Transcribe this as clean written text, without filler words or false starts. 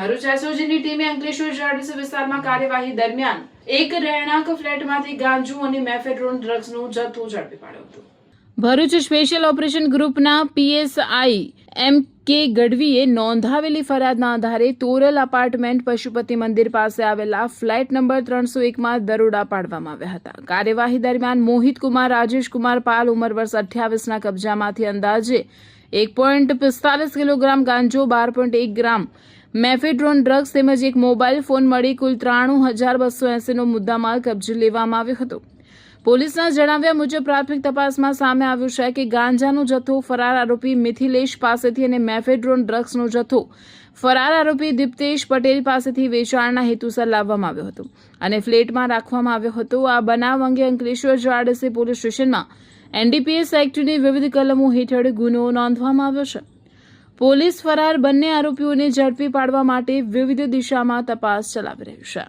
ભરૂચ એસઓજીની ટીમે અંકલેશ્વર જીઆઈડીસી વિસ્તારમાં કાર્યવાહી દરમિયાન એક રહેણાંક ફ્લેટમાંથી ગાંજો અને મેફેડ્રોન ડ્રગ્સનો જથ્થો ઝડપી પાડ્યો હતો. ભરૂચ સ્પેશિયલ ઓપરેશન ગ્રુપના પીએસઆઈ એમ.કે. ગઢવીએ નોંધાવેલી ફરિયાદના આધારે તોરલ એપાર્ટમેન્ટ પશુપતિ મંદિર પાસે આવેલા ફ્લેટ નંબર 301માં દરોડા પાડવામાં આવ્યા હતા. કાર્યવાહી દરમિયાન મોહિત કુમાર રાજેશ કુમાર પાલ ઉંમર વર્ષ 28ના કબજામાંથી અંદાજે 1.45 કિલોગ્રામ ગાંજો, 12.1 ગ્રામ મેફેડ્રોન ડ્રગ્સ તેમજ એક મોબાઈલ ફોન મળી કુલ 93,280નો મુદ્દામાલ કબજે લેવામાં આવ્યો હતો. પોલીસના જણાવ્યા મુજબ પ્રાથમિક તપાસમાં સામે આવ્યું છે કે ગાંજાનો જથ્થો ફરાર આરોપી મિથિલેશ પાસેથી અને મેફેડ્રોન ડ્રગ્સનો જથ્થો ફરાર આરોપી દીપ્તેશ પટેલ પાસેથી વેચાણના હેતુસર લાવવામાં આવ્યો હતો અને ફ્લેટમાં રાખવામાં આવ્યો હતો. આ બનાવ અંગે અંકલેશ્વર જીઆઈડીસી પોલીસ સ્ટેશનમાં એનડીપીએસ એક્ટની વિવિધ કલમો હેઠળ ગુનો નોંધવામાં આવ્યો છે. પોલીસ ફરાર બંને આરોપીઓને ઝડપી પાડવા માટે વિવિધ દિશામાં તપાસ ચલાવી રહી છે.